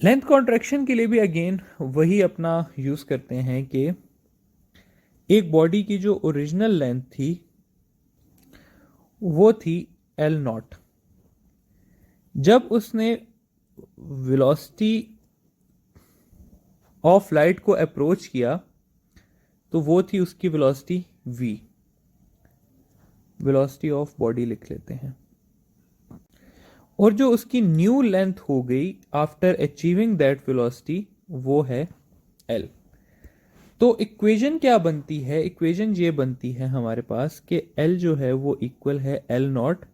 Length contraction के लिए भी अगेन वही अपना यूज करते हैं कि एक बॉडी की जो ओरिजिनल लेंथ थी वो थी एल नॉट। जब उसने वेलोसिटी ऑफ लाइट को अप्रोच किया तो वो थी उसकी velocity V, velocity of body लिख लेते हैं। और जो उसकी न्यू लेंथ हो गई आफ्टर अचीविंग दैट वेलोसिटी वो है एल। तो इक्वेशन क्या बनती है? इक्वेशन ये बनती है हमारे पास कि एल जो है वो इक्वल है L nought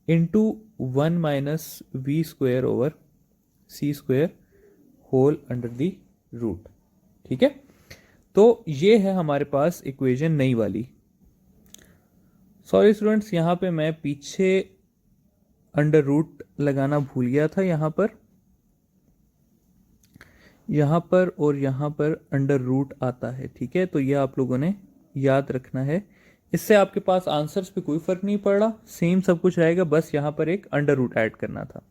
into 1 - v² over C square whole under the root. ठीक है, तो ये है हमारे पास इक्वेशन नई वाली। सॉरी स्टूडेंट्स, यहां पे मैं पीछे अंडर रूट लगाना भूल गया था। यहां पर और यहां पर अंडर रूट आता है। ठीक है, तो ये आप लोगों ने याद रखना है। इससे आपके पास आंसर्स पे कोई फर्क नहीं पड़ रहा, सेम सब कुछ रहेगा, बस यहां पर एक अंडर रूट ऐड करना था।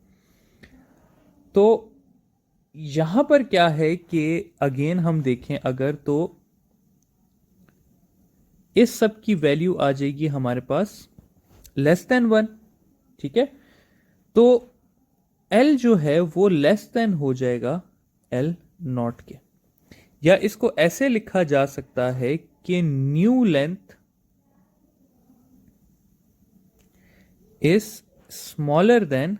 तो यहां पर क्या है कि अगेन हम देखें अगर, तो इस सब की वैल्यू आ जाएगी हमारे पास लेस देन 1। ठीक है, तो एल जो है वो लेस देन हो जाएगा एल नॉट के, या इसको ऐसे लिखा जा सकता है कि new length is smaller than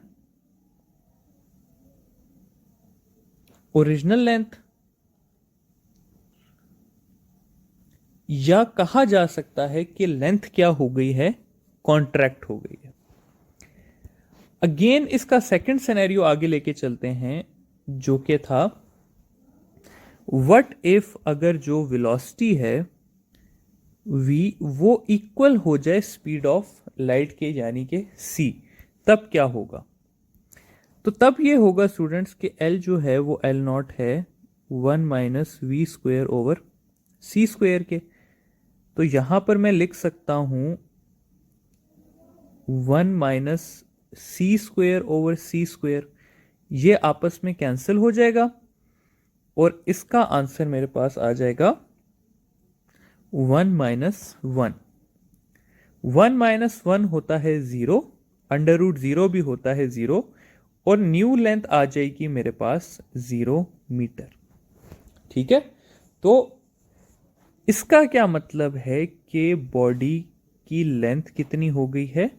original length, या कहा जा सकता है कि लेंथ क्या हो गई है, कॉन्ट्रैक्ट हो गई है। अगेन इसका सेकंड सिनेरियो आगे लेके चलते हैं, जो कि था व्हाट इफ अगर जो वेलोसिटी है v वो इक्वल हो जाए स्पीड ऑफ लाइट के, यानी कि c, तब क्या होगा? तो तब ये होगा स्टूडेंट्स कि l जो है वो l नॉट है 1 - v² ओवर सी स्क्वेयर के। तो यहां पर मैं लिख सकता हूं 1 - c² ओवर सी स्क्वेयर, ये आपस में कैंसिल हो जाएगा और इसका आंसर मेरे पास आ जाएगा 1 - 1। 1 - 1 होता है 0, अंडर रूट 0 भी होता है 0, और न्यू लेंथ आ जाएगी मेरे पास 0 मीटर। ठीक है, तो इसका क्या मतलब है कि बॉडी की लेंथ कितनी हो गई है?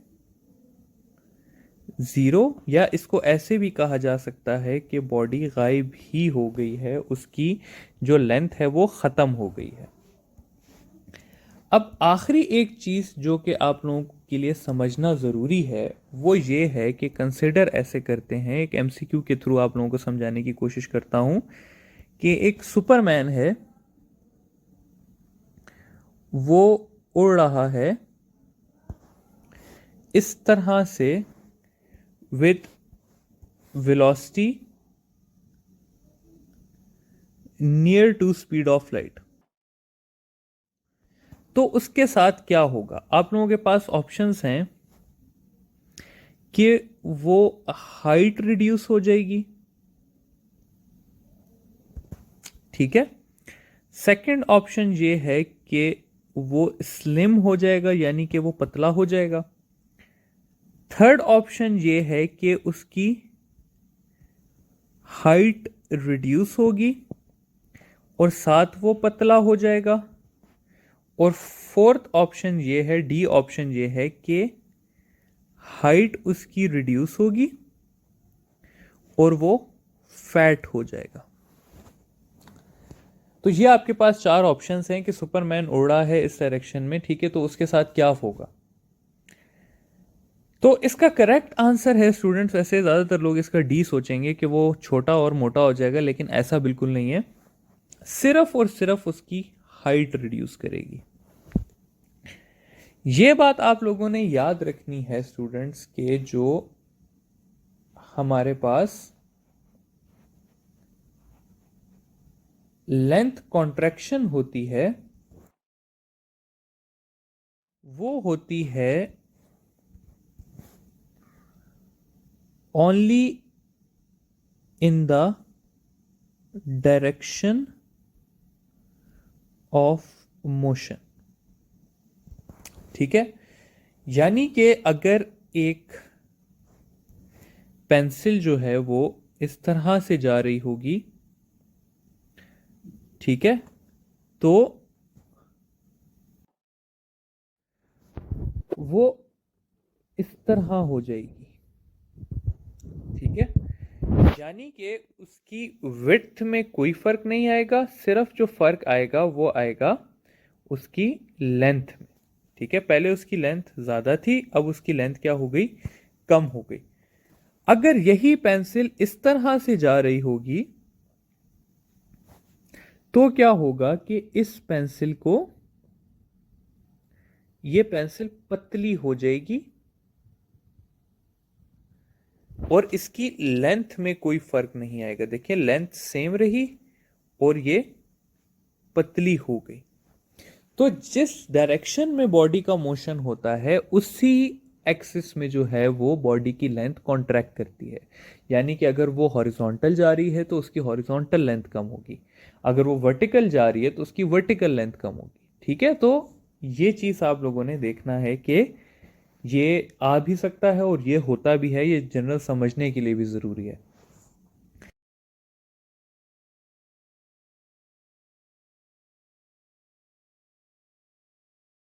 0, या इसको ऐसे भी कहा जा सकता है कि बॉडी गायब ही हो गई है, उसकी जो लेंथ है वो खत्म हो गई है। अब आखिरी एक चीज जो कि आप लोगों के लिए समझना जरूरी है वो ये है कि कंसिडर ऐसे करते हैं, एक एमसीक्यू के थ्रू आप लोगों को समझाने की कोशिश करता हूं कि एक सुपरमैन है, वो उड़ रहा है इस तरह से with velocity near to speed of light. तो उसके साथ क्या होगा? आप लोगों के पास ऑप्शंस हैं कि वो हाइट रिड्यूस हो जाएगी, ठीक है। सेकंड ऑप्शन ये है कि वो स्लिम हो जाएगा, यानी कि वो पतला हो जाएगा। थर्ड ऑप्शन ये है कि उसकी हाइट रिड्यूस होगी और साथ वो पतला हो जाएगा। और फोर्थ ऑप्शन ये है, डी ऑप्शन ये है कि हाइट उसकी रिड्यूस होगी और वो फैट हो जाएगा। तो ये आपके पास चार ऑप्शंस हैं कि सुपरमैन उड़ा है इस डायरेक्शन में, ठीक है, तो उसके साथ क्या होगा। तो इसका करेक्ट आंसर है स्टूडेंट्स, वैसे ज्यादातर लोग इसका डी सोचेंगे कि वो छोटा और मोटा हो जाएगा, लेकिन ऐसा बिल्कुल नहीं है, सिर्फ और सिर्फ उसकी हाइट रिड्यूस करेगी। ये बात आप लोगों ने याद रखनी है स्टूडेंट्स के जो हमारे पास लेंथ कॉन्ट्रैक्शन होती है वो होती है only in the direction of motion. ठीक है, यानी कि अगर एक पेंसिल जो है वो इस तरह से जा रही होगी, ठीक है, तो वो इस तरह हो जाएगी। ठीक है, यानी कि उसकी विड्थ में कोई फर्क नहीं आएगा, सिर्फ जो फर्क आएगा वो आएगा उसकी लेंथ में। ठीक है, पहले उसकी लेंथ ज्यादा थी, अब उसकी लेंथ क्या हो गई, कम हो गई। अगर यही पेंसिल इस तरह से जा रही होगी तो क्या होगा कि इस पेंसिल को, ये पेंसिल पतली हो जाएगी और इसकी लेंथ में कोई फर्क नहीं आएगा। देखिए लेंथ सेम रही और ये पतली हो गई। तो जिस डायरेक्शन में बॉडी का मोशन होता है उसी एक्सिस में जो है वो बॉडी की लेंथ कॉन्ट्रैक्ट करती है। यानी कि अगर वो हॉरिजॉन्टल जा रही है तो उसकी हॉरिजॉन्टल लेंथ कम होगी, अगर वो वर्टिकल जा रही है तो उसकी वर्टिकल लेंथ कम होगी। ठीक है, तो ये चीज आप लोगों ने देखना है कि ये आ भी सकता है और ये होता भी है, ये जनरल समझने के लिए भी जरूरी है।